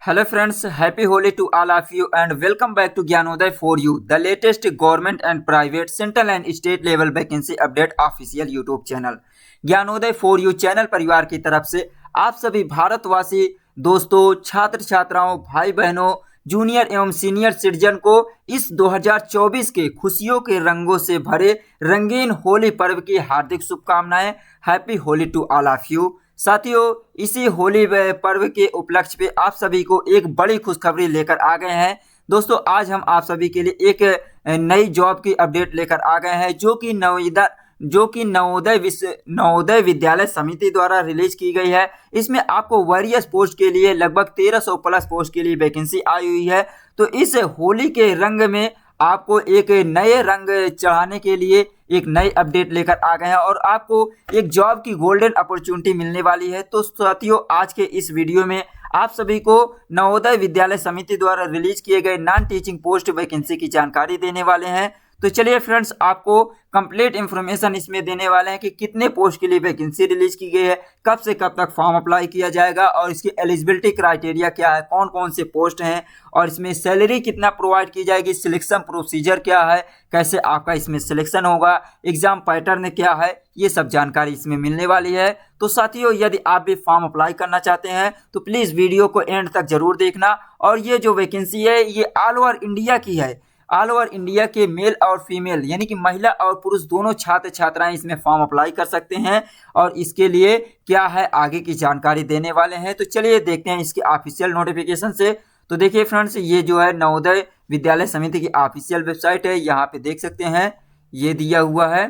Hello friends, happy Holi to all of you and welcome back to Gyanodaya for you, the latest government and private, central and state level vacancy update official YouTube channel. Gyanoday for you channel परिवार की तरफ से आप सभी भारतवासी दोस्तों, छात्र छात्राओं, भाई बहनों, जूनियर एवं सीनियर सिटीजन को इस 2024 के खुशियों के रंगों से भरे रंगीन होली पर्व की हार्दिक शुभकामनाएं। Happy Holi to all of you. साथियों, इसी होली पर्व के उपलक्ष्य पे आप सभी को एक बड़ी खुशखबरी लेकर आ गए हैं। दोस्तों, आज हम आप सभी के लिए एक नई जॉब की अपडेट लेकर आ गए हैं जो कि नवोदय विद्यालय समिति द्वारा रिलीज की गई है। इसमें आपको वेरियस पोस्ट के लिए लगभग 1300 प्लस पोस्ट के लिए वैकेंसी आई हुई है। तो इस होली के रंग में आपको एक नए रंग चढ़ाने के लिए एक नई अपडेट लेकर आ गए हैं और आपको एक जॉब की गोल्डन अपॉर्चुनिटी मिलने वाली है। तो साथियों, आज के इस वीडियो में आप सभी को नवोदय विद्यालय समिति द्वारा रिलीज किए गए नॉन टीचिंग पोस्ट वैकेंसी की जानकारी देने वाले हैं। तो चलिए फ्रेंड्स, आपको कंप्लीट इंफॉर्मेशन इसमें देने वाले हैं कि कितने पोस्ट के लिए वैकेंसी रिलीज की गई है, कब से कब तक फॉर्म अप्लाई किया जाएगा और इसकी एलिजिबिलिटी क्राइटेरिया क्या है, कौन कौन से पोस्ट हैं और इसमें सैलरी कितना प्रोवाइड की जाएगी, सिलेक्शन प्रोसीजर क्या है, कैसे आपका इसमें सिलेक्शन होगा, एग्जाम पैटर्न क्या है, ये सब जानकारी इसमें मिलने वाली है। तो साथियों, यदि आप भी फॉर्म अप्लाई करना चाहते हैं तो प्लीज़ वीडियो को एंड तक जरूर देखना। और ये जो वैकेंसी है ये ऑल ओवर इंडिया की है। ऑल ओवर इंडिया के मेल और फीमेल यानी कि महिला और पुरुष दोनों छात्र छात्राएं इसमें फॉर्म अप्लाई कर सकते हैं और इसके लिए क्या है आगे की जानकारी देने वाले हैं। तो चलिए देखते हैं इसके ऑफिशियल नोटिफिकेशन से। तो देखिए फ्रेंड्स, ये जो है नवोदय विद्यालय समिति की ऑफिशियल वेबसाइट है, यहाँ पे देख सकते हैं ये दिया हुआ है।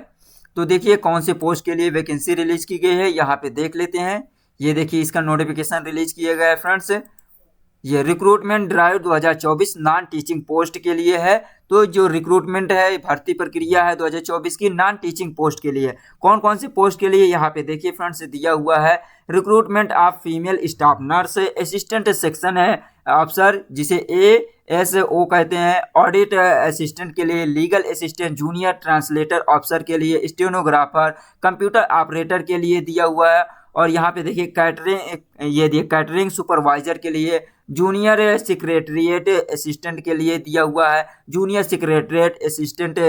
तो देखिए कौन से पोस्ट के लिए वैकेंसी रिलीज की गई है, यहाँ पे देख लेते हैं। ये देखिए इसका नोटिफिकेशन रिलीज किया गया है फ्रेंड्स। ये recruitment drive 2024 non teaching post के लिए है। तो जो रिक्रूटमेंट है, भर्ती प्रक्रिया है 2024 की नॉन टीचिंग पोस्ट के लिए। कौन कौन से पोस्ट के लिए यहाँ पे देखिए फ्रेंड्स दिया हुआ है। Recruitment of female staff nurse, assistant section है अफसर जिसे ASO कहते हैं, ऑडिट असिस्टेंट के लिए, legal assistant, junior translator officer के लिए, स्टेनोग्राफर, कंप्यूटर ऑपरेटर के लिए दिया हुआ है। और यहाँ पे देखिए कैटरिंग सुपरवाइजर के लिए, जूनियर सेक्रेटरीट असिस्टेंट के लिए दिया हुआ है, जूनियर सेक्रेटरीट असिस्टेंट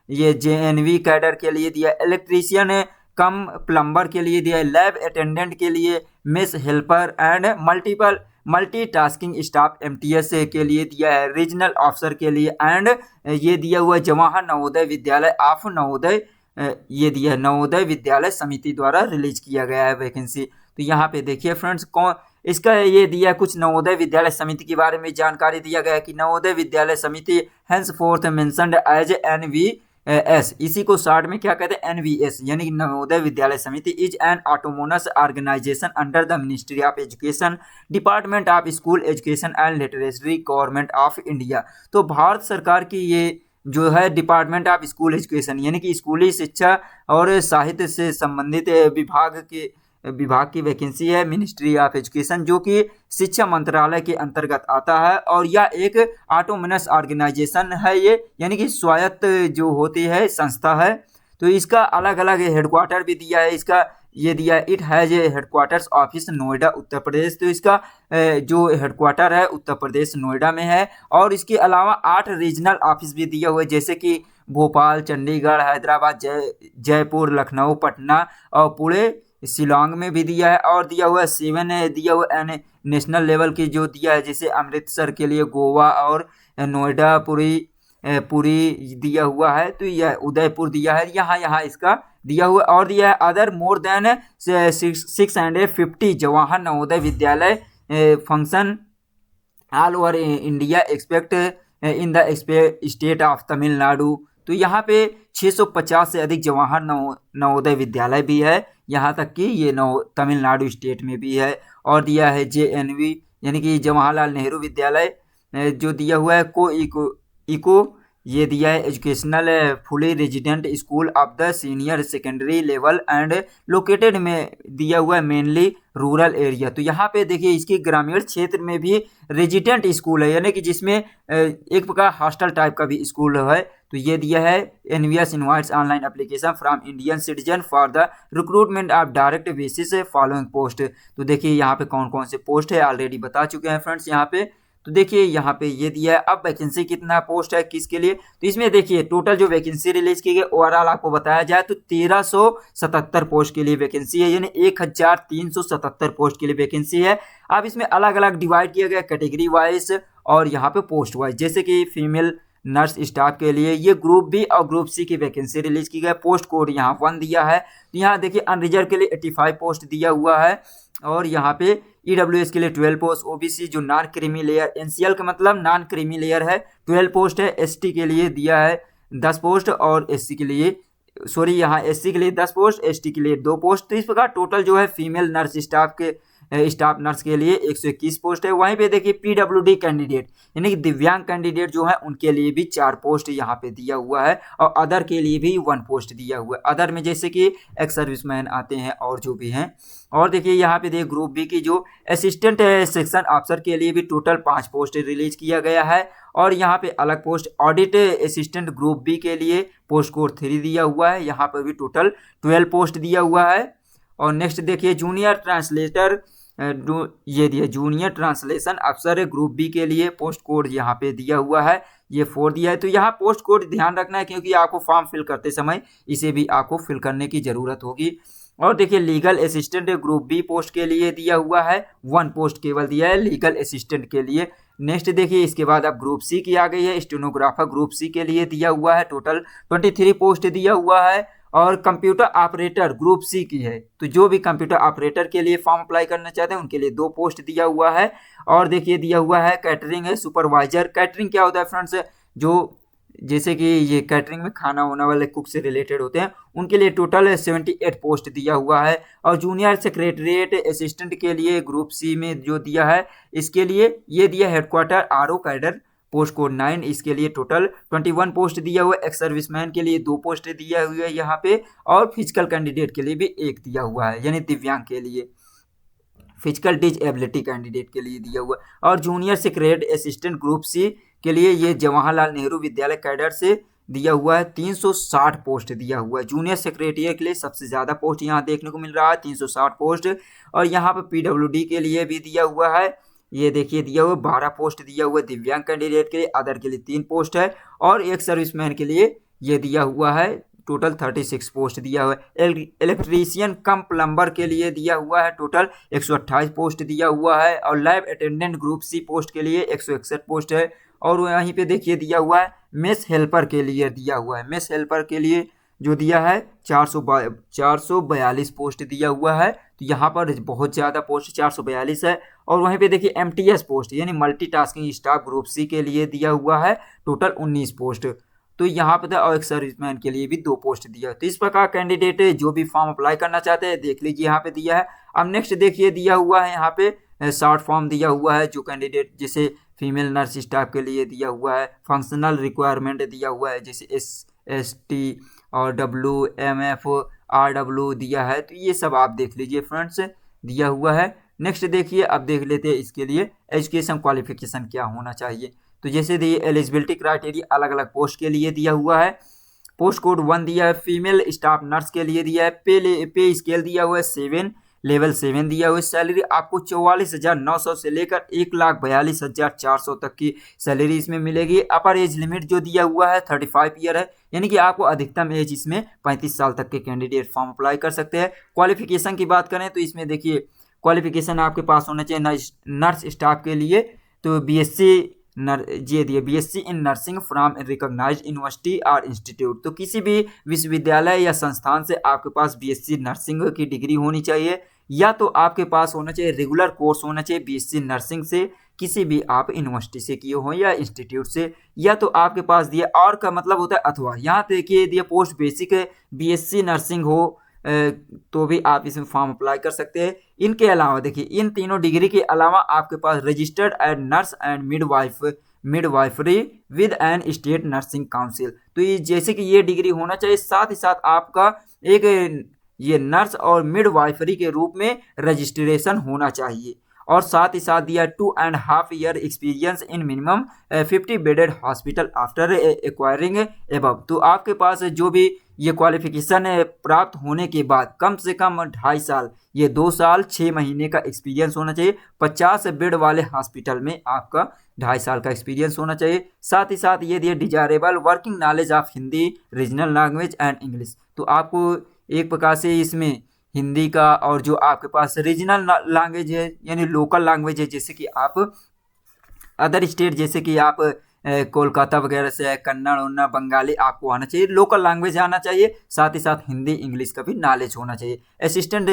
ये JNV कैडर के लिए दिया, इलेक्ट्रीशियन कम प्लम्बर के लिए दिया है, लैब अटेंडेंट के लिए, mess helper and multitasking staff MTS के लिए दिया है, रीजनल ऑफिसर के लिए एंड ये दिया हुआ जवाहर नवोदय विद्यालय ऑफ नवोदय, ये दिया नवोदय विद्यालय समिति द्वारा रिलीज किया गया है वैकेंसी। तो यहाँ पे देखिए फ्रेंड्स, कौन इसका ये दिया कुछ नवोदय विद्यालय समिति के बारे में जानकारी दिया गया है कि नवोदय विद्यालय समिति henceforth mentioned एज NVS, इसी को शॉर्ट में क्या कहते हैं NVS, यानी कि Navodaya Vidyalaya Samiti is an autonomous organisation under the ministry of education, department of school education and literacy, government of India. तो भारत सरकार की ये जो है डिपार्टमेंट ऑफ स्कूल एजुकेशन यानी कि स्कूली शिक्षा और साहित्य से संबंधित विभाग की वैकेंसी है, मिनिस्ट्री ऑफ एजुकेशन, जो कि शिक्षा मंत्रालय के अंतर्गत आता है। और यह एक ऑटोनोमस ऑर्गेनाइजेशन है ये, यानी कि स्वायत्त जो होती है संस्था है। तो इसका अलग अलग हेडक्वार्टर भी दिया है। इसका ये दिया है, it has a headquarters office Noida Uttar Pradesh. तो इसका जो हेडक्वार्टर है उत्तर प्रदेश नोएडा में है। और इसके अलावा 8 रीजनल ऑफिस भी दिया हुआ है, जैसे कि भोपाल, चंडीगढ़, हैदराबाद, जयपुर, लखनऊ, पटना और पुणे, शिलोंग में भी दिया है। और दिया हुआ है 7 दिया हुआ है नेशनल लेवल की जो दिया है, जैसे अमृतसर के लिए, गोवा और नोएडा, पुरी दिया हुआ है। तो यह उदयपुर दिया है, यहाँ इसका दिया हुआ। और दिया है other more than 650 Jawahar Navodaya Vidyalaya function all over India expect in the state of Tamil Nadu. तो यहाँ पे 650 से अधिक जवाहर नवोदय विद्यालय भी है, यहाँ तक कि ये तमिलनाडु स्टेट में भी है। और दिया है JNV यानी कि जवाहरलाल नेहरू विद्यालय जो दिया हुआ है, इको ये दिया है educational fully resident school of the senior secondary level and located में दिया हुआ है मेनली रूरल एरिया। तो यहाँ पे देखिए इसकी ग्रामीण क्षेत्र में भी रेजिडेंट स्कूल है, यानी कि जिसमें एक प्रकार हॉस्टल टाइप का भी स्कूल है। तो ये दिया है NVS invites online application from Indian citizen for the recruitment of direct basis following post. तो देखिए यहाँ पे कौन कौन से पोस्ट है ऑलरेडी बता चुके हैं फ्रेंड्स यहाँ पे। तो देखिए यहाँ पे ये दिया है। अब वैकेंसी कितना पोस्ट है किसके लिए, तो इसमें देखिए टोटल जो वैकेंसी रिलीज की गई ओवरऑल आपको बताया जाए तो 1377 पोस्ट के लिए वैकेंसी है, यानी 1377 पोस्ट के लिए वैकेंसी है। अब इसमें अलग अलग डिवाइड किया गया कैटेगरी वाइज और यहाँ पे पोस्ट वाइज, जैसे कि फीमेल नर्स स्टाफ के लिए ये ग्रुप बी और ग्रुप सी की वैकेंसी रिलीज की गई। पोस्ट कोड यहाँ 1 दिया है। तो यहाँ देखिए अनरिजर्व के लिए 85 पोस्ट दिया हुआ है और यहाँ पे ईडब्ल्यूएस के लिए 12 पोस्ट, ओबीसी जो नॉन क्रीमी लेयर, एनसीएल का मतलब नॉन क्रीमी लेयर है 12 पोस्ट है, एसटी के लिए दिया है 10 पोस्ट और एससी के लिए यहाँ एससी के लिए 10 पोस्ट, एसटी के लिए 2 पोस्ट। तो इस प्रकार टोटल जो है फीमेल नर्स स्टाफ नर्स के लिए 121 पोस्ट है। वहीं पे देखिए पीडब्ल्यूडी कैंडिडेट यानी कि दिव्यांग कैंडिडेट जो है उनके लिए भी 4 पोस्ट यहाँ पे दिया हुआ है और अदर के लिए भी 1 पोस्ट दिया हुआ है। अदर में जैसे कि एक्स सर्विसमैन आते हैं और जो भी हैं। और देखिए यहाँ पे देखिए ग्रुप बी की जो असिस्टेंट सेक्शन अफसर के लिए भी टोटल 5 पोस्ट रिलीज किया गया है और यहाँ पे अलग post audit assistant group B के लिए पोस्ट कोड 3 दिया हुआ है, यहाँ पर भी टोटल 12 पोस्ट दिया हुआ है। और नेक्स्ट देखिए जूनियर ट्रांसलेटर ये दिया जूनियर ट्रांसलेशन अफसर ग्रुप बी के लिए पोस्ट कोड यहाँ पे दिया हुआ है, ये 4 दिया है। तो यहाँ पोस्ट कोड ध्यान रखना है क्योंकि आपको फॉर्म फिल करते समय इसे भी आपको फिल करने की ज़रूरत होगी। और देखिए legal assistant group B post के लिए दिया हुआ है 1 पोस्ट केवल दिया है लीगल असिस्टेंट के लिए। नेक्स्ट देखिए इसके बाद अब ग्रुप सी की आ गई है, स्टेनोग्राफर ग्रुप सी के लिए दिया हुआ है टोटल 23 पोस्ट दिया हुआ है। और कंप्यूटर ऑपरेटर ग्रुप सी की है, तो जो भी कंप्यूटर ऑपरेटर के लिए फॉर्म अप्लाई करना चाहते हैं उनके लिए 2 पोस्ट दिया हुआ है। और देखिए दिया हुआ है कैटरिंग है सुपरवाइजर। कैटरिंग क्या होता है फ्रेंड्स, जो जैसे कि ये कैटरिंग में खाना होने वाले कुक से रिलेटेड होते हैं उनके लिए टोटल 78 पोस्ट दिया हुआ है। और जूनियर सेक्रेटरिएट असिस्टेंट के लिए ग्रुप सी में जो दिया है इसके लिए ये दिया headquarter RO cadre post code 9, इसके लिए टोटल 21 पोस्ट दिया हुआ है। एक्स सर्विसमैन के लिए 2 पोस्ट दिया हुआ है यहाँ पे और फिजिकल कैंडिडेट के लिए भी 1 दिया हुआ है, यानी दिव्यांग के लिए फिजिकल डिसेबिलिटी कैंडिडेट के लिए दिया हुआ है। और junior secretary assistant group C के लिए ये जवाहरलाल नेहरू विद्यालय कैडर से दिया हुआ है 360 पोस्ट दिया हुआ है। जूनियर सेक्रेटरी के लिए सबसे ज़्यादा पोस्ट यहाँ देखने को मिल रहा है 360 पोस्ट। और यहाँ पर पीडब्ल्यूडी के लिए भी दिया हुआ है, ये देखिए दिया हुआ 12 पोस्ट दिया हुआ है दिव्यांग कैंडिडेट के लिए, अदर के लिए 3 पोस्ट है। और एक सर्विसमैन के लिए ये दिया हुआ है टोटल 36 पोस्ट दिया हुआ है। इलेक्ट्रीशियन कम प्लम्बर के लिए दिया हुआ है टोटल 128 पोस्ट दिया हुआ है। और lab attendant group C post के लिए 161 पोस्ट है। और वहीं पे देखिए दिया हुआ है मेस हेल्पर के लिए दिया हुआ है, मेस हेल्पर के लिए जो दिया है 442 पोस्ट दिया हुआ है। तो यहाँ पर बहुत ज़्यादा पोस्ट 442 है। और वहीं पे देखिए एमटीएस पोस्ट यानी मल्टीटास्किंग स्टाफ ग्रुप सी के लिए दिया हुआ है टोटल 19 पोस्ट। तो यहाँ पर और एक सर्विसमैन के लिए भी 2 पोस्ट दिया है। तो इस प्रकार कैंडिडेट जो भी फॉर्म अप्लाई करना चाहते हैं देख लीजिए यहाँ पे दिया है। अब नेक्स्ट देखिए दिया हुआ है यहाँ पे शॉर्ट फॉर्म दिया हुआ है जो कैंडिडेट जैसे फीमेल नर्स स्टाफ के लिए दिया हुआ है, फंक्शनल रिक्वायरमेंट दिया हुआ है जैसे SST और WMF RW दिया है। तो ये सब आप देख लीजिए फ्रेंड्स दिया हुआ है। नेक्स्ट देखिए अब देख लेते हैं इसके लिए एजुकेशन क्वालिफिकेशन क्या होना चाहिए। तो जैसे देखिए एलिजिबिलिटी क्राइटेरिया अलग अलग पोस्ट के लिए दिया हुआ है। पोस्ट कोड 1 दिया है, फीमेल स्टाफ नर्स के लिए दिया है, पे स्केल दिया हुआ है 7 लेवल 7 दिया हुआ है। सैलरी आपको 44,900 से लेकर 1,42,400 तक की सैलरी इसमें मिलेगी। अपर एज लिमिट जो दिया हुआ है 35 ईयर है, यानी कि आपको अधिकतम एज इसमें 35 साल तक के कैंडिडेट फॉर्म अप्लाई कर सकते हैं। क्वालिफिकेशन की बात करें तो इसमें देखिए क्वालिफिकेशन आपके पास होना चाहिए नर्स स्टाफ के लिए तो BSc in nursing from recognised university और इंस्टीट्यूट। तो किसी भी विश्वविद्यालय या संस्थान से आपके पास BSc नर्सिंग की डिग्री होनी चाहिए, या तो आपके पास होना चाहिए रेगुलर कोर्स होना चाहिए BSc नर्सिंग से किसी भी आप यूनिवर्सिटी से किए हो या इंस्टीट्यूट से, या तो आपके पास दिया और का मतलब होता है अथवा। यहाँ देखिए दिया पोस्ट बेसिक BSc नर्सिंग हो तो भी आप इसमें फॉर्म अप्लाई कर सकते हैं। इनके अलावा देखिए इन तीनों डिग्री के अलावा आपके पास registered as nurse and midwifery with an state nursing council. तो ये जैसे कि ये डिग्री होना चाहिए, साथ ही साथ आपका एक ये नर्स और मिडवाइफरी के रूप में रजिस्ट्रेशन होना चाहिए। और साथ ही साथ दिया 2.5 year experience in minimum 50 bedded hospital after acquiring above. तो आपके पास जो भी ये क्वालिफिकेशन प्राप्त होने के बाद कम से कम 2.5 साल, ये 2 साल 6 महीने का एक्सपीरियंस होना चाहिए। 50 बेड वाले हॉस्पिटल में आपका 2.5 साल का एक्सपीरियंस होना चाहिए। साथ ही साथ ये दिया desirable working knowledge of Hindi, regional language and English. तो आपको एक प्रकार से इसमें हिंदी का और जो आपके पास रीजनल लैंग्वेज है यानी लोकल लैंग्वेज है, जैसे कि आप अदर स्टेट जैसे कि आप कोलकाता वगैरह से है, कन्नड़ उन्ना बंगाली आपको आना चाहिए, लोकल लैंग्वेज आना चाहिए। साथ ही साथ हिंदी इंग्लिश का भी नॉलेज होना चाहिए। असिस्टेंट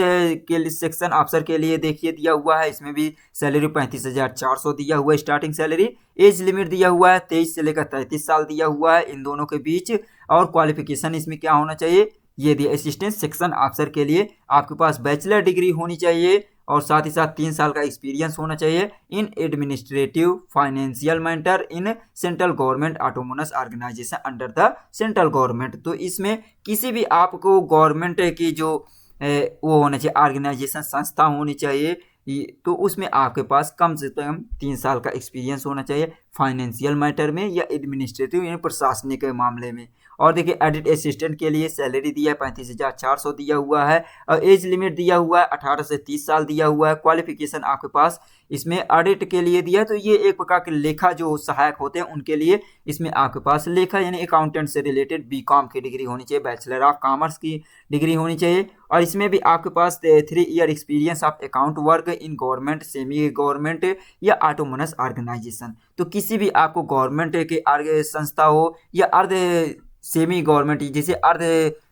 के लिए सेक्शन अफसर के लिए देखिए दिया हुआ है, इसमें भी सैलरी 35,400 दिया हुआ है स्टार्टिंग सैलरी। एज लिमिट दिया हुआ है 23 से लेकर 33 साल दिया हुआ है इन दोनों के बीच। और क्वालिफिकेशन इसमें क्या होना चाहिए, ये दिया असिस्टेंट सेक्शन अफसर के लिए आपके पास बैचलर डिग्री होनी चाहिए और साथ ही साथ 3 साल का एक्सपीरियंस होना चाहिए in administrative financial matter in central government autonomous organisation under the central government. तो इसमें किसी भी आपको गवर्नमेंट की जो वो होना चाहिए ऑर्गेनाइजेशन संस्था होनी चाहिए, तो उसमें आपके पास कम से कम 3 साल का एक्सपीरियंस होना चाहिए फाइनेंशियल मैटर में या एडमिनिस्ट्रेटिव यानी प्रशासनिक के मामले में। और देखिए एडिट असिस्टेंट के लिए सैलरी दिया है 35,400 दिया हुआ है और एज लिमिट दिया हुआ है 18 से 30 साल दिया हुआ है। क्वालिफिकेशन आपके पास इसमें ऑडिट के लिए दिया है, तो ये एक प्रकार के लेखा जो सहायक होते हैं उनके लिए इसमें आपके पास लेखा यानी अकाउंटेंट से रिलेटेड बीकॉम की डिग्री होनी चाहिए, बैचलर ऑफ कॉमर्स की डिग्री होनी चाहिए। और इसमें भी आपके पास 3 year experience of account work in government, semi government या ऑटोनोमस ऑर्गेनाइजेशन। तो किसी भी आपको गवर्नमेंट के संस्था हो या अर्ध सेमी गवर्नमेंट जैसे अर्ध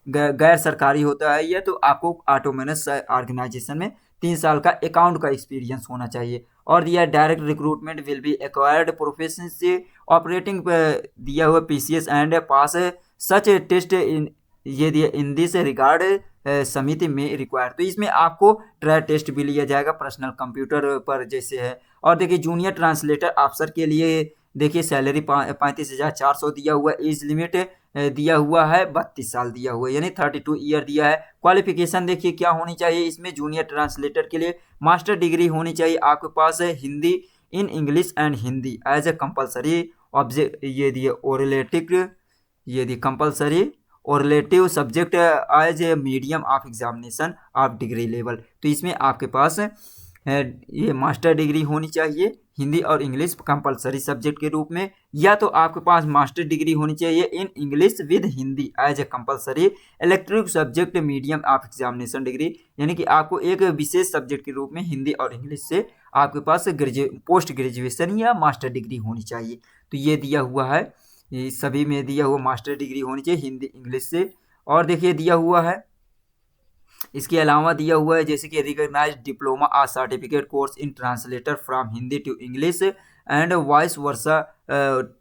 गैर सरकारी होता है ये, तो आपको ऑटोनोमस ऑर्गेनाइजेशन में 3 साल का अकाउंट का एक्सपीरियंस होना चाहिए। और दिया direct recruitment will be acquired proficiency operating दिया हुआ PCS and pass such test in, ये दिया इन दिस रिगार्ड समिति में रिक्वायर्ड। तो इसमें आपको ट्रायल टेस्ट भी लिया जाएगा पर्सनल कंप्यूटर पर जैसे है। और देखिए जूनियर ट्रांसलेटर अफसर के लिए देखिए सैलरी 35,400 दिया हुआ है। एज लिमिट दिया हुआ है 32 साल दिया हुआ है यानी 32 ईयर दिया है। क्वालिफिकेशन देखिए क्या होनी चाहिए, इसमें जूनियर ट्रांसलेटर के लिए मास्टर डिग्री होनी चाहिए आपके पास है Hindi in English and Hindi as a compulsory object, ये दिए ओरिलेटिव, ये दिए कंपलसरी और subject as a medium of examination of degree level. तो इसमें आपके पास ये मास्टर डिग्री होनी चाहिए हिंदी और इंग्लिश कंपलसरी सब्जेक्ट के रूप में, या तो आपके पास मास्टर डिग्री होनी चाहिए in English with Hindi as a compulsory elective subject medium of examination degree, यानी कि आपको एक विशेष सब्जेक्ट के रूप में हिंदी और इंग्लिश से आपके पास पोस्ट ग्रेजुएशन या मास्टर डिग्री होनी चाहिए। तो ये दिया हुआ है, ये सभी में दिया हुआ मास्टर डिग्री होनी चाहिए हिंदी इंग्लिश से। और देखिए दिया हुआ है इसके अलावा दिया हुआ है जैसे कि रिकॉग्नाइज डिप्लोमा और certificate course in translator from Hindi to English and vice versa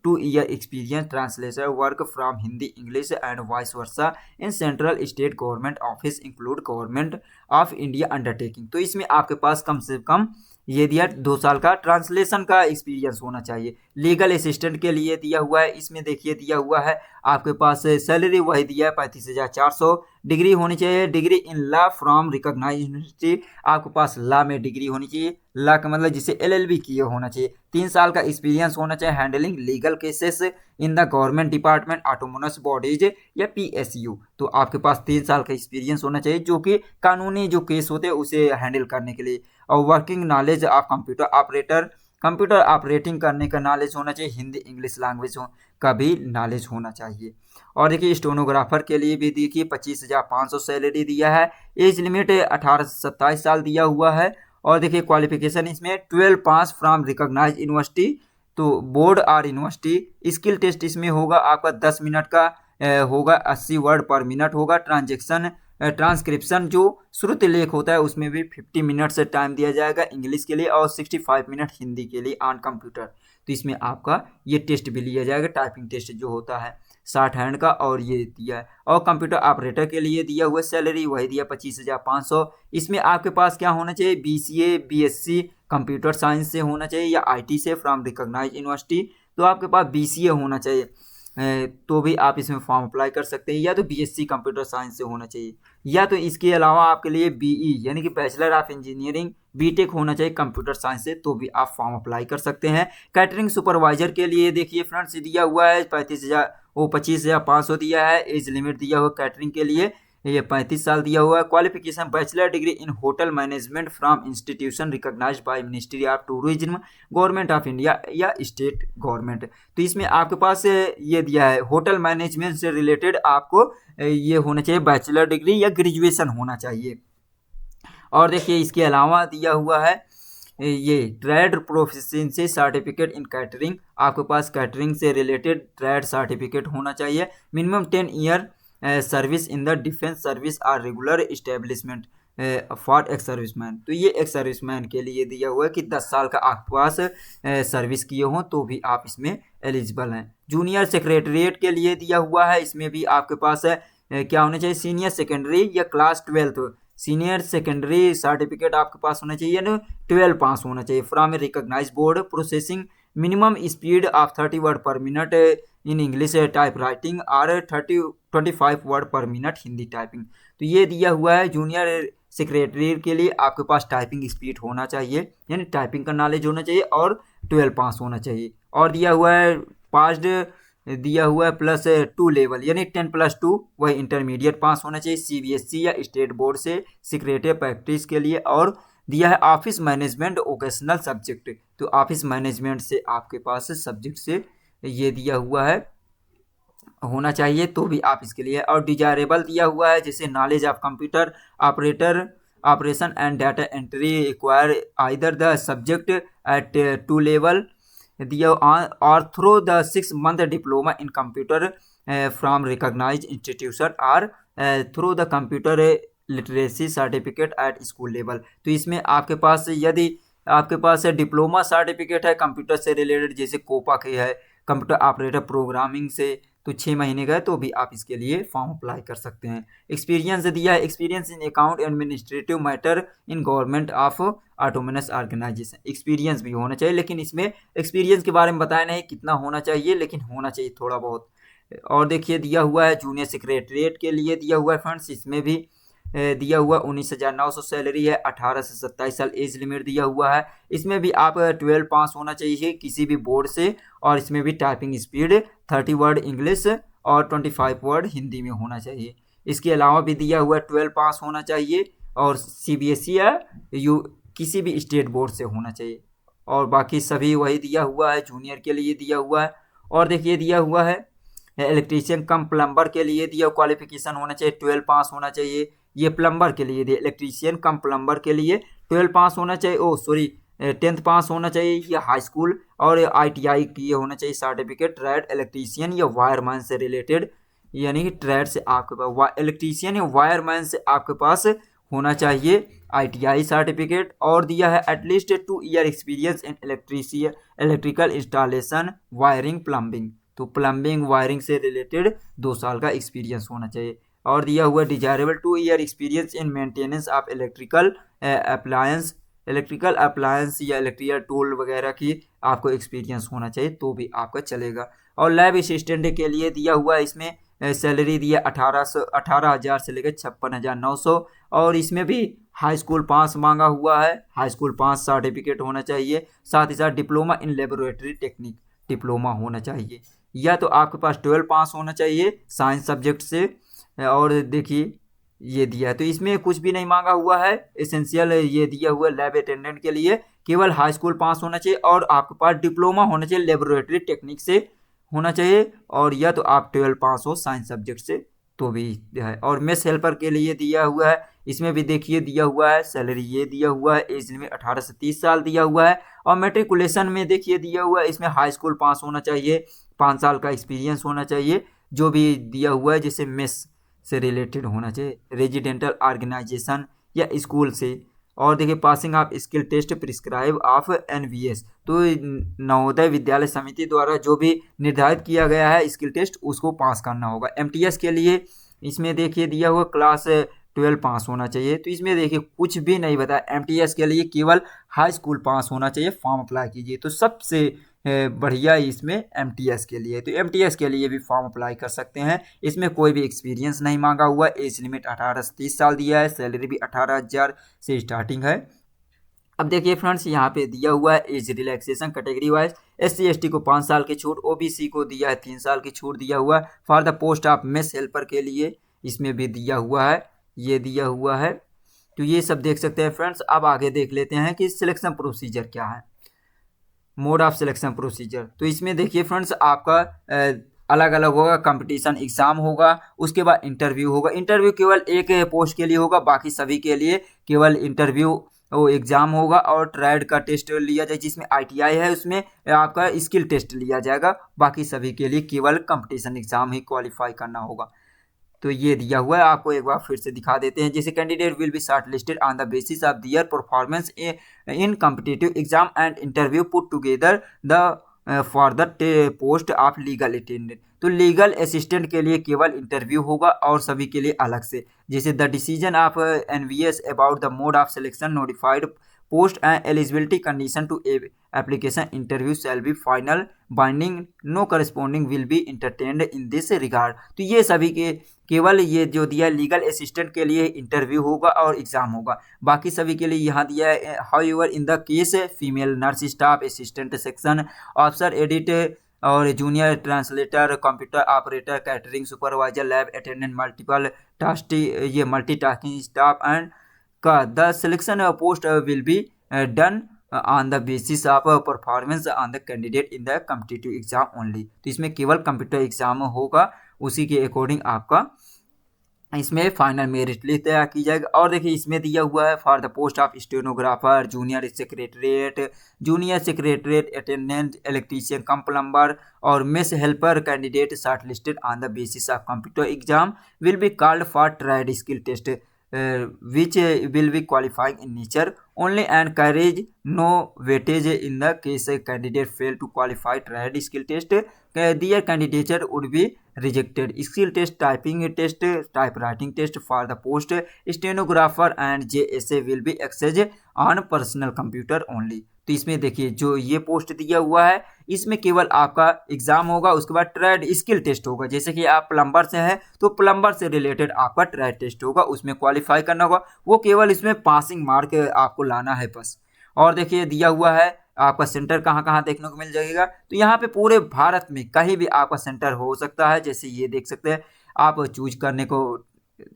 2 year experience translator work from Hindi English and vice versa in central state government office include government of India undertaking. तो इसमें आपके पास कम से कम ये दिया 2 साल का translation का एक्सपीरियंस होना चाहिए। लीगल असिस्टेंट के लिए दिया हुआ है, इसमें देखिए दिया हुआ है आपके पास सैलरी वही दिया है 35,400। डिग्री होनी चाहिए degree in law from recognised university, आपके पास लॉ में डिग्री होनी चाहिए, लॉ का मतलब जिसे LLB किए होना चाहिए। 3 साल का एक्सपीरियंस होना चाहिए handling legal cases in the government department autonomous bodies या PSU। तो आपके पास 3 साल का एक्सपीरियंस होना चाहिए जो कि कानूनी जो केस होते हैं उसे हैंडल करने के लिए। और working knowledge of computer operator, computer operating करने का नॉलेज होना चाहिए, हिंदी इंग्लिश लैंग्वेज का भी नॉलेज होना चाहिए। और देखिए स्टेनोग्राफर के लिए भी देखिए 25,500 सैलरी दिया है। एज लिमिट 18 से 27 साल दिया हुआ है। और देखिए क्वालिफिकेशन इसमें 12 पास फ्रॉम रिकॉग्नाइज्ड यूनिवर्सिटी, तो बोर्ड और यूनिवर्सिटी। स्किल टेस्ट इसमें होगा आपका 10 मिनट का होगा, 80 वर्ड पर मिनट होगा। ट्रांसक्रिप्शन जो श्रुति लेख होता है उसमें भी 50 मिनट से टाइम दिया जाएगा इंग्लिश के लिए और 65 मिनट हिंदी के लिए ऑन कंप्यूटर। तो इसमें आपका ये टेस्ट भी लिया जाएगा, टाइपिंग टेस्ट जो होता है 60 हैंड का, और ये दिया है। और कंप्यूटर ऑपरेटर के लिए दिया हुआ सैलरी वही दिया 25,500। इसमें आपके पास क्या होना चाहिए, BCA BSc कंप्यूटर साइंस से होना चाहिए या IT से फ्रॉम रिकॉग्नाइज्ड यूनिवर्सिटी। तो आपके पास BCA होना चाहिए। तो भी आप इसमें फॉर्म अप्लाई कर सकते हैं, या तो बीएससी कंप्यूटर साइंस से होना चाहिए, या तो इसके अलावा आपके लिए बीई यानी कि बैचलर ऑफ इंजीनियरिंग बीटेक होना चाहिए कंप्यूटर साइंस से, तो भी आप फॉर्म अप्लाई कर सकते हैं। कैटरिंग सुपरवाइजर के लिए देखिए फ्रेंड्स दिया हुआ है 25,500 दिया है, एज लिमिट दिया हुआ कैटरिंग के लिए, ये 35 साल दिया हुआ है। Qualification bachelor degree in hotel management from institution recognised by ministry of tourism, government of India या स्टेट गवर्नमेंट। तो इसमें आपके पास ये दिया है होटल मैनेजमेंट से रिलेटेड आपको ये होना चाहिए बैचलर डिग्री या ग्रेजुएशन होना चाहिए। और देखिए इसके अलावा दिया हुआ है ये trade proficiency certificate in catering, आपके पास कैटरिंग से रिलेटेड ट्रेड सर्टिफिकेट होना चाहिए। Minimum 10 year service in the defence service or regular establishment for ex serviceman, तो ये एक्स सर्विसमैन के लिए दिया हुआ है कि 10 साल का आपके पास सर्विस किए हों तो भी आप इसमें एलिजिबल हैं। जूनियर सेक्रेटरीट के लिए दिया हुआ है, इसमें भी आपके पास क्या होना चाहिए, सीनियर सेकेंडरी या क्लास 12 सीनियर सेकेंडरी सर्टिफिकेट आपके पास होना चाहिए ना, 12 पास होना चाहिए from a recognised board. Processing minimum speed of 30 word per minute in English typewriting और 25 word per minute Hindi typing, तो ये दिया हुआ है। जूनियर सेक्रेटरी के लिए आपके पास टाइपिंग स्पीड होना चाहिए, यानी टाइपिंग का नॉलेज होना चाहिए और 12 पास होना चाहिए। और दिया हुआ है पास्ड दिया हुआ है +2 लेवल यानी 10+2 वह इंटरमीडिएट पास होना चाहिए सीबीएसई या स्टेट बोर्ड से सेक्रेटरी प्रैक्टिस के लिए। और दिया है ऑफिस मैनेजमेंट ओकेशनल सब्जेक्ट, तो ऑफिस मैनेजमेंट से आपके पास सब्जेक्ट से ये दिया हुआ है होना चाहिए, तो भी आप इसके लिए। और डिजायरेबल दिया हुआ है जैसे knowledge of computer operation and data entry require either the subject at 2 level दिया और through the 6 month diploma in computer from recognised institution और through the computer literacy certificate at school level. तो इसमें आपके पास यदि आपके पास डिप्लोमा सर्टिफिकेट है कंप्यूटर से रिलेटेड जैसे कोपा के है कंप्यूटर ऑपरेटर प्रोग्रामिंग से, तो 6 महीने का है तो भी आप इसके लिए फॉर्म अप्लाई कर सकते हैं। एक्सपीरियंस दिया है, experience in account administrative matter in government of autonomous organisation, experience भी होना चाहिए, लेकिन इसमें एक्सपीरियंस के बारे में बताया नहीं कितना होना चाहिए, लेकिन होना चाहिए थोड़ा बहुत। और देखिए दिया हुआ है जूनियर सेक्रेटरीट के लिए दिया हुआ है फंड्स, इसमें भी दिया हुआ 19,900 सैलरी है, 18 से 27 साल एज लिमिट दिया हुआ है। इसमें भी आप 12 पास होना चाहिए किसी भी बोर्ड से, और इसमें भी टाइपिंग स्पीड 30 वर्ड इंग्लिश और 25 वर्ड हिंदी में होना चाहिए। इसके अलावा भी दिया हुआ 12 पास होना चाहिए और सीबीएसई या किसी भी स्टेट बोर्ड से होना चाहिए, और बाकी सभी वही दिया हुआ है। जूनियर के लिए दिया हुआ है। और देखिए दिया हुआ है इलेक्ट्रीशियन कम प्लम्बर के लिए दिया क्वालिफिकेशन होना चाहिए 12 पास होना चाहिए, ये प्लम्बर के लिए दिया इलेक्ट्रीशियन कम प्लम्बर के लिए 12 पास होना चाहिए 10th पास होना चाहिए या हाई स्कूल, और आईटीआई किए होना चाहिए सर्टिफिकेट ट्रेड इलेक्ट्रीशियन या वायरमैन से रिलेटेड, यानी कि ट्रेड से आपके पास इलेक्ट्रीशियन या वायरमैन से आपके पास होना चाहिए आईटीआई सर्टिफिकेट। और दिया है at least 2 year experience in electrical installation wiring plumbing, तो प्लम्बिंग वायरिंग से रिलेटेड 2 साल का एक्सपीरियंस होना चाहिए। और दिया हुआ desirable 2 year experience in maintenance of electrical appliance या इलेक्ट्रिकल टूल वगैरह की आपको एक्सपीरियंस होना चाहिए, तो भी आपका चलेगा। और लैब असिस्टेंट के लिए दिया हुआ इसमें सैलरी दिया 18,000 से लेकर 56,900, और इसमें भी हाई स्कूल पास मांगा हुआ है, हाई स्कूल पास सर्टिफिकेट होना चाहिए, साथ ही साथ diploma in laboratory technique diploma होना चाहिए, या तो आपके पास 12 पास होना चाहिए साइंस सब्जेक्ट से। और देखिए ये दिया है, तो इसमें कुछ भी नहीं मांगा हुआ है। एसेंशियल ये दिया हुआ लैब अटेंडेंट के लिए केवल हाई स्कूल पास होना चाहिए और आपके पास डिप्लोमा होना चाहिए लेबोरेटरी टेक्निक से होना चाहिए, और या तो आप 12 पास हो साइंस सब्जेक्ट से, तो भी है। और मेस हेल्पर के लिए दिया हुआ है, इसमें भी देखिए दिया हुआ है सैलरी ये दिया हुआ है, एज लिमिट 18 से 30 साल दिया हुआ है। और मेट्रिकुलेशन में देखिए दिया हुआ है, इसमें हाई स्कूल पास होना चाहिए, 5 साल का एक्सपीरियंस होना चाहिए, जो भी दिया हुआ है जैसे मेस से रिलेटेड होना चाहिए, रेजिडेंटल ऑर्गेनाइजेशन या स्कूल से। और देखिए passing of skill test prescribe of NVS, तो नवोदय विद्यालय समिति द्वारा जो भी निर्धारित किया गया है स्किल टेस्ट उसको पास करना होगा। एमटीएस के लिए इसमें देखिए दिया हुआ क्लास 12 पास होना चाहिए, तो इसमें देखिए कुछ भी नहीं बताया। एमटीएस के लिए केवल हाई स्कूल पास होना चाहिए, फॉर्म अप्लाई कीजिए। तो सबसे बढ़िया इसमें एमटीएस के लिए, तो एमटीएस के लिए भी फॉर्म अप्लाई कर सकते हैं। इसमें कोई भी एक्सपीरियंस नहीं मांगा हुआ, एज लिमिट 18 से 30 साल दिया है, सैलरी भी 18,000 से स्टार्टिंग है। अब देखिए फ्रेंड्स, यहाँ पे दिया हुआ है age relaxation category wise, SC ST को 5 साल की छूट, OBC को दिया है 3 साल की छूट दिया हुआ है। For the post of mess helper के लिए इसमें भी दिया हुआ है, ये दिया हुआ है। तो ये सब देख सकते हैं फ्रेंड्स। अब आगे देख लेते हैं कि सिलेक्शन प्रोसीजर क्या है, मोड ऑफ सिलेक्शन प्रोसीजर। तो इसमें देखिए फ्रेंड्स, आपका अलग अलग होगा, कंपटीशन एग्जाम होगा, उसके बाद इंटरव्यू होगा। इंटरव्यू केवल एक पोस्ट के लिए होगा, बाकी सभी के लिए केवल इंटरव्यू वो एग्जाम होगा। और ट्रेड का टेस्ट लिया जाए, जिसमें ITI है उसमें आपका स्किल टेस्ट लिया जाएगा। बाकी सभी के लिए केवल कंपटीशन एग्जाम ही क्वालिफाई करना होगा। तो ये दिया हुआ है, आपको एक बार फिर से दिखा देते हैं। जैसे candidate will be short listed on the basis of their performance in competitive exam and interview put together the for the post of legal attendant. तो लीगल असिस्टेंट के लिए केवल इंटरव्यू होगा और सभी के लिए अलग से। जैसे the decision of NVS about the mode of selection notified post and eligibility condition to application interview shall be final binding, no corresponding will be entertained in this regard. तो ये सभी के केवल ये जो दिया लीगल असिस्टेंट के लिए इंटरव्यू होगा और एग्जाम होगा। बाकी सभी के लिए यहाँ दिया है however in the case female nurse staff assistant section officer edit और junior translator computer operator catering supervisor lab attendant multiple task ये मल्टीटास्किंग स्टाफ एंड का the selection post will be done on the basis of performance on the candidate in the competitive exam only. तो इसमें केवल computer exam होगा, उसी के according आपका इसमें फाइनल मेरिट लिस्ट तैयार की जाएगी। और देखिए इसमें दिया हुआ है for the post of stenographer, junior secretariat attendant, electrician cum plumber और mess helper candidate short listed on the basis of computer exam will be called for trade skill test which will be qualifying in nature only and carries no weightage in the case a candidate fail to qualify trade skill test, their candidature would be rejected. Skill test, typing test, typewriting test for the post stenographer and JSA will be accessed on personal computer only. तो इसमें देखिए जो ये post दिया हुआ है, इसमें केवल आपका एग्जाम होगा, उसके बाद ट्रेड स्किल टेस्ट होगा। जैसे कि आप प्लम्बर से हैं तो प्लम्बर से रिलेटेड आपका ट्रेड टेस्ट होगा, उसमें क्वालिफाई करना होगा। वो केवल इसमें पासिंग मार्क आपको लाना है बस। और देखिए दिया हुआ है आपका सेंटर कहाँ कहाँ देखने को मिल जाएगा। तो यहाँ पे पूरे भारत में कहीं भी आपका सेंटर हो सकता है। जैसे ये देख सकते हैं, आप चूज करने को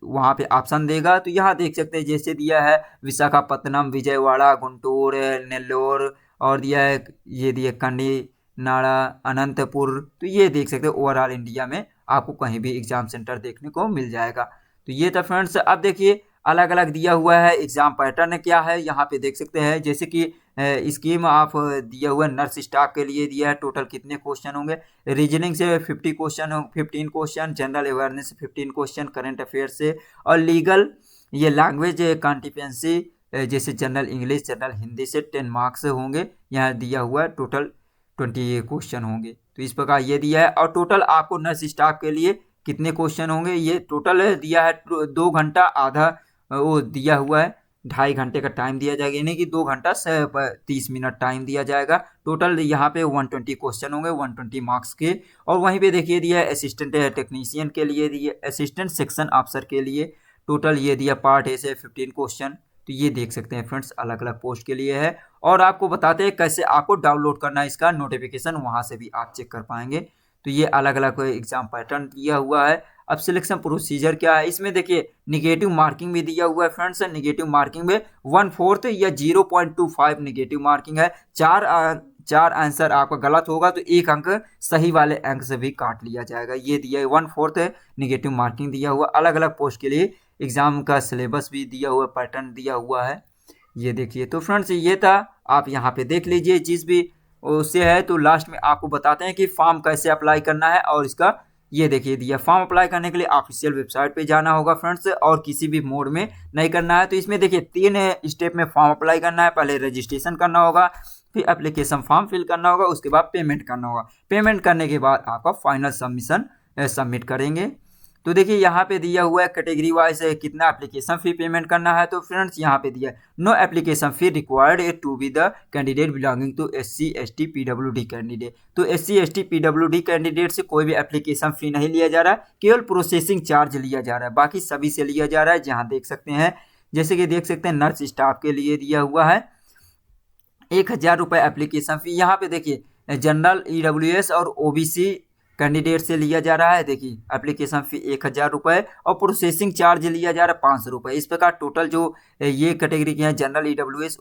वहाँ पे ऑप्शन देगा। तो यहाँ देख सकते हैं जैसे दिया है विशाखापत्तनम, विजयवाड़ा, गुंटूर, नेल्लोर और दिया है ये दिया काकीनाडा, अनंतपुर। तो ये देख सकते हैं ओवरऑल इंडिया में आपको कहीं भी एग्जाम सेंटर देखने को मिल जाएगा। तो ये था फ्रेंड्स। अब देखिए अलग अलग दिया हुआ है एग्जाम पैटर्न क्या है, यहाँ पे देख सकते हैं। जैसे कि स्कीम ऑफ दिया हुआ नर्स स्टाफ के लिए दिया है टोटल कितने क्वेश्चन होंगे। रीजनिंग से 50 क्वेश्चन 15 क्वेश्चन, जनरल अवेयरनेस से 15 क्वेश्चन, करंट अफेयर से, और लीगल ये लैंग्वेज कॉन्टिपेंसी जैसे जनरल इंग्लिश, जनरल हिंदी से 10 मार्क्स होंगे। यहाँ दिया हुआ है टोटल 20 क्वेश्चन होंगे। तो इस प्रकार ये दिया है। और टोटल आपको नर्स स्टाफ के लिए कितने क्वेश्चन होंगे, ये टोटल दिया है 2 घंटा आधा वो दिया हुआ है, 2.5 घंटे का टाइम दिया जाएगा, यानी कि 2 घंटा 30 मिनट टाइम दिया जाएगा। टोटल यहाँ पे 120 क्वेश्चन होंगे 120 मार्क्स के। और वहीं पे देखिए दिया है असिस्टेंट टेक्नीशियन के लिए, दिए असिस्टेंट सेक्शन ऑफिसर के लिए टोटल ये दिया पार्ट ए से 15 क्वेश्चन। तो ये देख सकते हैं फ्रेंड्स अलग अलग पोस्ट के लिए है। और आपको बताते हैं कैसे आपको डाउनलोड करना है इसका नोटिफिकेशन, वहाँ से भी आप चेक कर पाएंगे। तो ये अलग अलग एग्जाम पैटर्न दिया हुआ है। अब सिलेक्शन प्रोसीजर क्या है, इसमें देखिए निगेटिव मार्किंग भी दिया हुआ है फ्रेंड्स। निगेटिव मार्किंग में 1/4 या 0.25 निगेटिव मार्किंग है। चार आंसर आपका गलत होगा तो 1 अंक सही वाले अंक से भी काट लिया जाएगा। ये दिया है 1/4 निगेटिव मार्किंग दिया हुआ। अलग अलग पोस्ट के लिए एग्जाम का सिलेबस भी दिया हुआ, पैटर्न दिया हुआ है, ये देखिए। तो फ्रेंड्स ये था, आप यहाँ पे देख लीजिए जिस भी उससे है। तो लास्ट में आपको बताते हैं कि फॉर्म कैसे अप्लाई करना है। और इसका ये देखिए दिया, फॉर्म अप्लाई करने के लिए ऑफिशियल वेबसाइट पे जाना होगा फ्रेंड्स, और किसी भी मोड में नहीं करना है। तो इसमें देखिए 3 स्टेप में फॉर्म अप्लाई करना है। पहले रजिस्ट्रेशन करना होगा, फिर एप्लीकेशन फॉर्म फिल करना होगा, उसके बाद पेमेंट करना होगा। पेमेंट करने के बाद आपका फाइनल सबमिशन सबमिट करेंगे। तो देखिए यहाँ पे दिया हुआ है कैटेगरी वाइज कितना एप्लीकेशन फी पेमेंट करना है। तो फ्रेंड्स यहाँ पे दिया है no application fee required to be the candidate belonging to SC ST PWD candidate. तो SC ST PWD कैंडिडेट से कोई भी एप्लीकेशन फी नहीं लिया जा रहा है, केवल प्रोसेसिंग चार्ज लिया जा रहा है, बाकी सभी से लिया जा रहा है। जहाँ देख सकते हैं, जैसे कि देख सकते हैं नर्स स्टाफ के लिए दिया हुआ है 1000 रुपये एप्लीकेशन फी। यहाँ पे देखिए जनरल EWS और OBC कैंडिडेट से लिया जा रहा है, देखिए एप्लीकेशन फी 1000 रुपये और प्रोसेसिंग चार्ज लिया जा रहा है 500 रुपये। इस प्रकार टोटल जो ये कैटेगरी के हैं जनरल EWS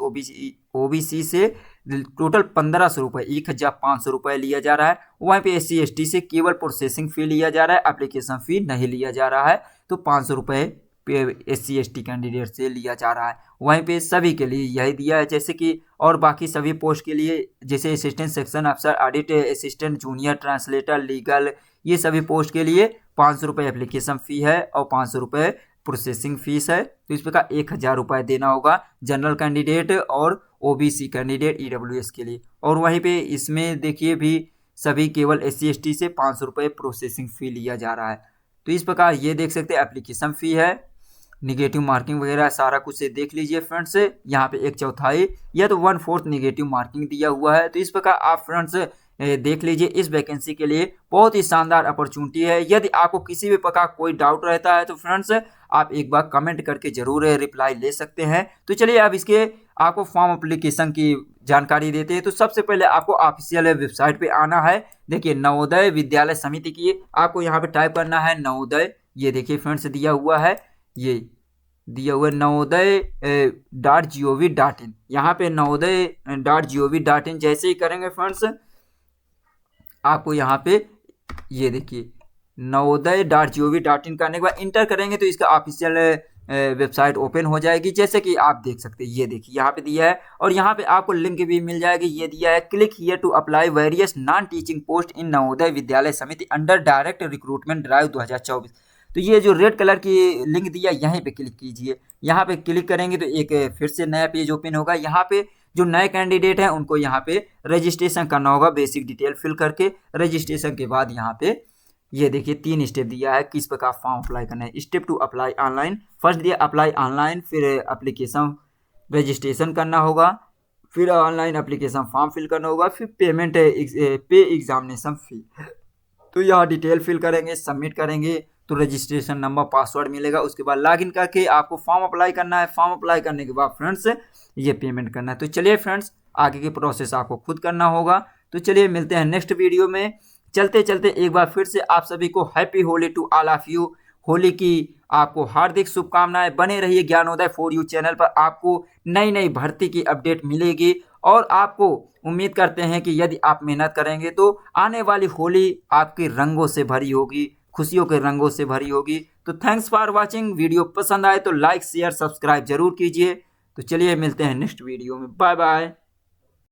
OBC से टोटल 1500 रुपये 1500 रुपये लिया जा रहा है। वहीं पे SC ST से केवल प्रोसेसिंग फी लिया जा रहा है, एप्लीकेशन फी नहीं लिया जा रहा है। तो 500 रुपये SC ST कैंडिडेट से लिया जा रहा है। वहीं पे सभी के लिए यही दिया है, जैसे कि और बाकी सभी पोस्ट के लिए जैसे असिस्टेंट सेक्शन अफसर, audit assistant, junior translator, legal, ये सभी पोस्ट के लिए 500 रुपये एप्लीकेशन फ़ी है और 500 रुपये प्रोसेसिंग फीस है। तो इस प्रकार 1000 रुपये देना होगा जनरल कैंडिडेट और OBC कैंडिडेट EWS के लिए। और वहीं पे इसमें देखिए भी सभी केवल SC ST से 500 रुपये प्रोसेसिंग फ़ी लिया जा रहा है। तो इस प्रकार ये देख सकते हैं एप्लीकेशन फ़ी है, निगेटिव मार्किंग वगैरह सारा कुछ से देख लीजिए फ्रेंड्स। यहाँ पे 1/4 या तो 1/4 निगेटिव मार्किंग दिया हुआ है। तो इस प्रकार आप फ्रेंड्स देख लीजिए, इस वैकेंसी के लिए बहुत ही शानदार अपॉर्चुनिटी है। यदि आपको किसी भी प्रकार कोई डाउट रहता है तो फ्रेंड्स आप एक बार कमेंट करके जरूर रिप्लाई ले सकते हैं। तो चलिए अब इसके आपको फॉर्म एप्लीकेशन की जानकारी देते हैं। तो सबसे पहले आपको ऑफिशियल वेबसाइट पे आना है। देखिए नवोदय विद्यालय समिति की आपको यहाँ पे टाइप करना है नवोदय, ये देखिए फ्रेंड्स दिया हुआ है, ये दिया हुआ navoday.gov.in। यहाँ पे navoday.gov.in जैसे ही करेंगे फ्रेंड्स आपको यहाँ पे ये देखिए navoday.gov.in करने के बाद इंटर करेंगे तो इसका ऑफिशियल वेबसाइट ओपन हो जाएगी। जैसे कि आप देख सकते हैं, ये देखिए यहाँ पे दिया है और यहाँ पे आपको लिंक भी मिल जाएगी। ये दिया है click here to apply various non teaching post in Navodaya Vidyalaya Samiti under direct recruitment drive 2024। तो ये जो रेड कलर की लिंक दिया यहीं पे क्लिक कीजिए। यहाँ पे क्लिक करेंगे तो एक फिर से नया पेज ओपन होगा। यहाँ पे जो नए कैंडिडेट हैं उनको यहाँ पे रजिस्ट्रेशन करना होगा, बेसिक डिटेल फिल करके। रजिस्ट्रेशन के बाद यहाँ पे ये देखिए 3 स्टेप दिया है किस प्रकार फॉर्म अप्लाई करना है। स्टेप 2 अप्लाई ऑनलाइन, फर्स्ट दिया अप्लाई ऑनलाइन, फिर एप्लीकेशन रजिस्ट्रेशन करना होगा, फिर ऑनलाइन एप्लीकेशन फॉर्म फिल करना होगा, फिर पेमेंट पे एग्जामिनेशन फी। तो यहाँ डिटेल फिल करेंगे, सबमिट करेंगे तो रजिस्ट्रेशन नंबर पासवर्ड मिलेगा। उसके बाद लॉगिन करके आपको फॉर्म अप्लाई करना है। फॉर्म अप्लाई करने के बाद फ्रेंड्स ये पेमेंट करना है। तो चलिए फ्रेंड्स आगे की प्रोसेस आपको खुद करना होगा। तो चलिए मिलते हैं नेक्स्ट वीडियो में। चलते चलते एक बार फिर से आप सभी को happy Holi to all of you. Holi की आपको हार्दिक शुभकामनाएं। बने रहिए ज्ञानोदय फॉर यू चैनल पर, आपको नई नई भर्ती की अपडेट मिलेगी। और आपको उम्मीद करते हैं कि यदि आप मेहनत करेंगे तो आने वाली होली आपके रंगों से भरी होगी, खुशियों के रंगों से भरी होगी। तो थैंक्स फॉर वाचिंग। वीडियो पसंद आए तो लाइक शेयर सब्सक्राइब जरूर कीजिए। तो चलिए मिलते हैं नेक्स्ट वीडियो में। Bye bye.